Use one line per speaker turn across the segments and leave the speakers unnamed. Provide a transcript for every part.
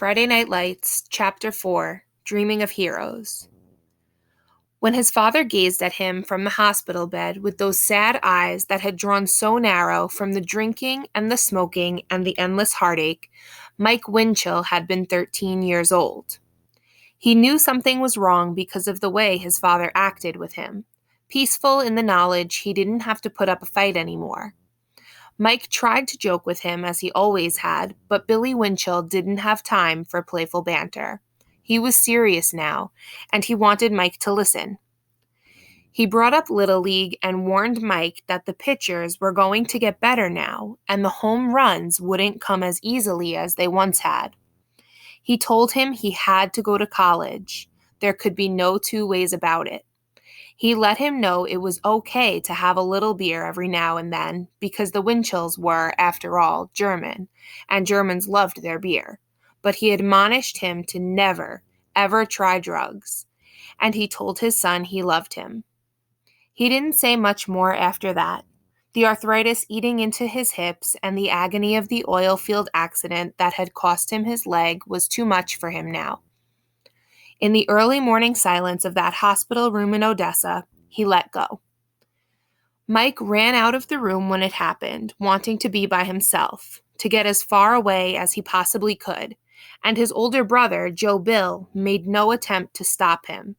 Friday Night Lights, Chapter 4, Dreaming of Heroes. When his father gazed at him from the hospital bed with those sad eyes that had drawn so narrow from the drinking and the smoking and the endless heartache, Mike Winchell had been 13 years old. He knew something was wrong because of the way his father acted with him, peaceful in the knowledge he didn't have to put up a fight anymore. Mike tried to joke with him as he always had, but Billy Winchell didn't have time for playful banter. He was serious now, and he wanted Mike to listen. He brought up Little League and warned Mike that the pitchers were going to get better now, and the home runs wouldn't come as easily as they once had. He told him he had to go to college. There could be no two ways about it. He let him know it was okay to have a little beer every now and then because the Winchells were, after all, German, and Germans loved their beer. But he admonished him to never, ever try drugs, and he told his son he loved him. He didn't say much more after that. The arthritis eating into his hips and the agony of the oil field accident that had cost him his leg was too much for him now. In the early morning silence of that hospital room in Odessa, he let go. Mike ran out of the room when it happened, wanting to be by himself, to get as far away as he possibly could, and his older brother, Joe Bill, made no attempt to stop him.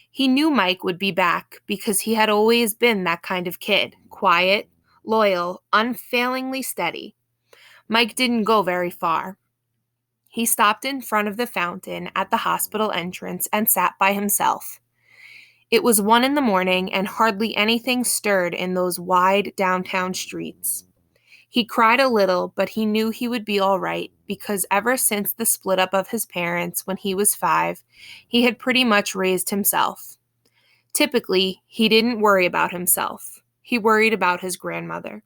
He knew Mike would be back because he had always been that kind of kid, quiet, loyal, unfailingly steady. Mike didn't go very far. He stopped in front of the fountain at the hospital entrance and sat by himself. It was 1 a.m, and hardly anything stirred in those wide downtown streets. He cried a little, but he knew he would be all right because ever since the split up of his parents when he was 5, he had pretty much raised himself. Typically, he didn't worry about himself. He worried about his grandmother.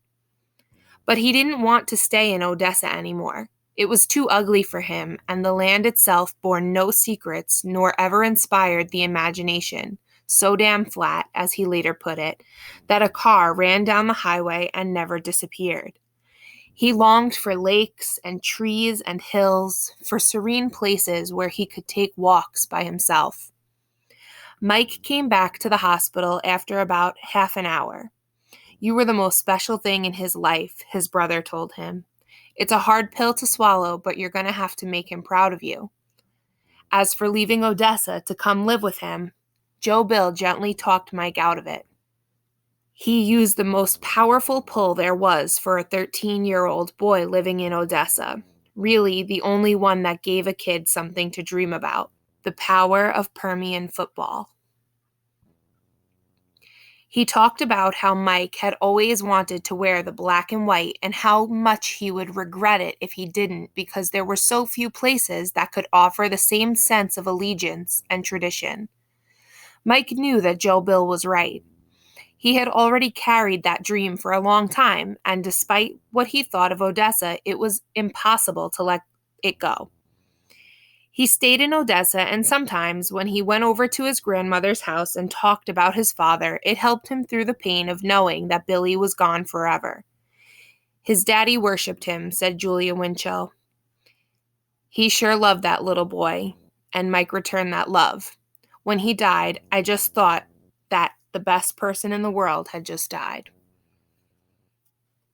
But he didn't want to stay in Odessa anymore. It was too ugly for him, and the land itself bore no secrets nor ever inspired the imagination, so damn flat, as he later put it, that a car ran down the highway and never disappeared. He longed for lakes and trees and hills, for serene places where he could take walks by himself. Mike came back to the hospital after about half an hour. "You were the most special thing in his life," his brother told him. "It's a hard pill to swallow, but you're going to have to make him proud of you." As for leaving Odessa to come live with him, Joe Bill gently talked Mike out of it. He used the most powerful pull there was for a 13-year-old boy living in Odessa, really the only one that gave a kid something to dream about, the power of Permian football. He talked about how Mike had always wanted to wear the black and white and how much he would regret it if he didn't because there were so few places that could offer the same sense of allegiance and tradition. Mike knew that Joe Bill was right. He had already carried that dream for a long time, and despite what he thought of Odessa, it was impossible to let it go. He stayed in Odessa, and sometimes, when he went over to his grandmother's house and talked about his father, it helped him through the pain of knowing that Billy was gone forever. "His daddy worshipped him," said Julia Winchell. "He sure loved that little boy," and Mike returned that love. "When he died, I just thought that the best person in the world had just died."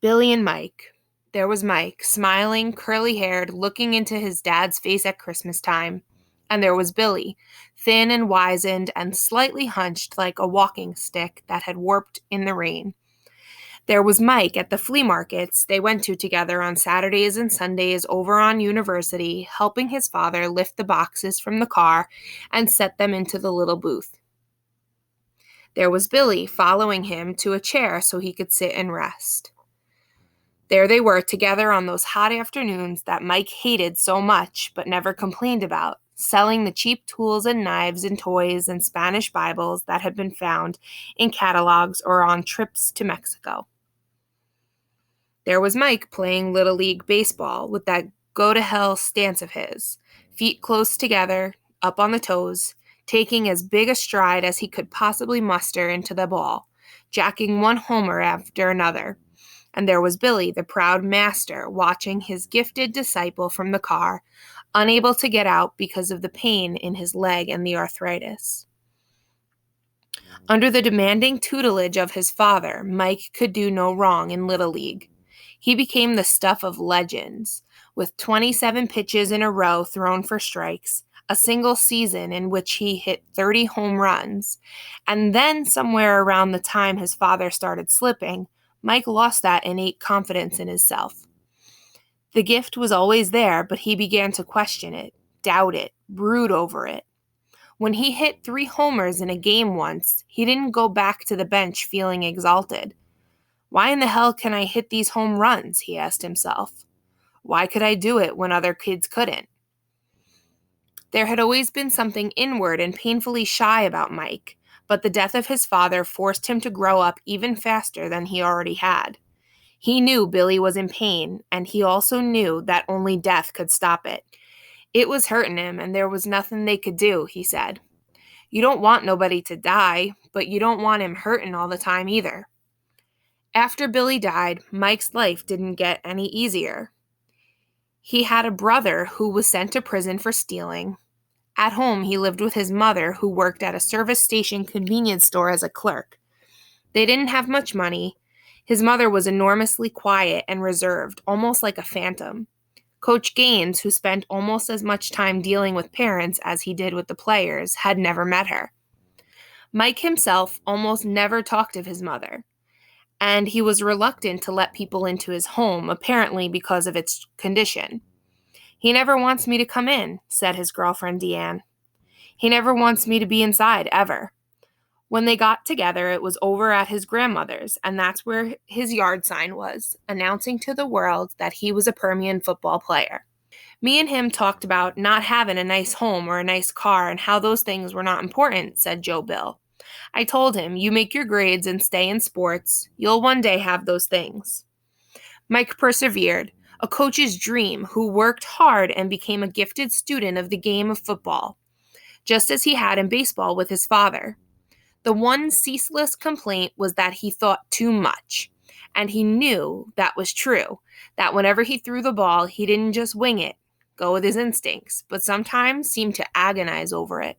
Billy and Mike. There was Mike, smiling, curly-haired, looking into his dad's face at Christmas time. And there was Billy, thin and wizened and slightly hunched like a walking stick that had warped in the rain. There was Mike at the flea markets they went to together on Saturdays and Sundays over on University, helping his father lift the boxes from the car and set them into the little booth. There was Billy, following him to a chair so he could sit and rest. There they were together on those hot afternoons that Mike hated so much but never complained about, selling the cheap tools and knives and toys and Spanish Bibles that had been found in catalogs or on trips to Mexico. There was Mike playing Little League baseball with that go-to-hell stance of his, feet close together, up on the toes, taking as big a stride as he could possibly muster into the ball, jacking one homer after another, And there was Billy, the proud master, watching his gifted disciple from the car, unable to get out because of the pain in his leg and the arthritis. Under the demanding tutelage of his father, Mike could do no wrong in Little League. He became the stuff of legends, with 27 pitches in a row thrown for strikes, a single season in which he hit 30 home runs, and then somewhere around the time his father started slipping, Mike lost that innate confidence in himself. The gift was always there, but he began to question it, doubt it, brood over it. When he hit 3 homers in a game once, he didn't go back to the bench feeling exalted. Why in the hell can I hit these home runs? He asked himself. Why could I do it when other kids couldn't? There had always been something inward and painfully shy about Mike, but the death of his father forced him to grow up even faster than he already had. He knew Billy was in pain, and he also knew that only death could stop it. It was hurting him, and there was nothing they could do, he said. You don't want nobody to die, but you don't want him hurting all the time either. After Billy died, Mike's life didn't get any easier. He had a brother who was sent to prison for stealing. At home, he lived with his mother, who worked at a service station convenience store as a clerk. They didn't have much money. His mother was enormously quiet and reserved, almost like a phantom. Coach Gaines, who spent almost as much time dealing with parents as he did with the players, had never met her. Mike himself almost never talked of his mother, and he was reluctant to let people into his home, apparently because of its condition. He never wants me to come in, said his girlfriend Deanne. He never wants me to be inside, ever. When they got together, it was over at his grandmother's, and that's where his yard sign was, announcing to the world that he was a Permian football player. Me and him talked about not having a nice home or a nice car and how those things were not important, said Joe Bill. I told him, you make your grades and stay in sports. You'll one day have those things. Mike persevered, a coach's dream, who worked hard and became a gifted student of the game of football, just as he had in baseball with his father. The one ceaseless complaint was that he thought too much, and he knew that was true, that whenever he threw the ball, he didn't just wing it, go with his instincts, but sometimes seemed to agonize over it.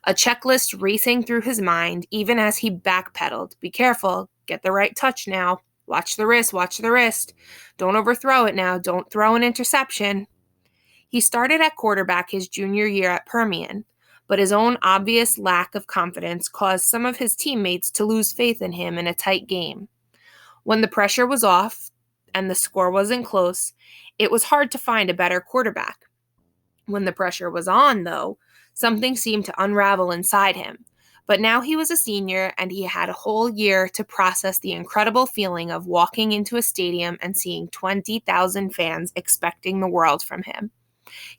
A checklist racing through his mind, even as he backpedaled. Be careful, get the right touch now. Watch the wrist. Don't overthrow it now, don't throw an interception. He started at quarterback his junior year at Permian, but his own obvious lack of confidence caused some of his teammates to lose faith in him in a tight game. When the pressure was off and the score wasn't close, it was hard to find a better quarterback. When the pressure was on, though, something seemed to unravel inside him. But now he was a senior, and he had a whole year to process the incredible feeling of walking into a stadium and seeing 20,000 fans expecting the world from him.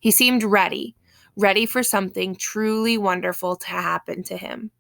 He seemed ready for something truly wonderful to happen to him.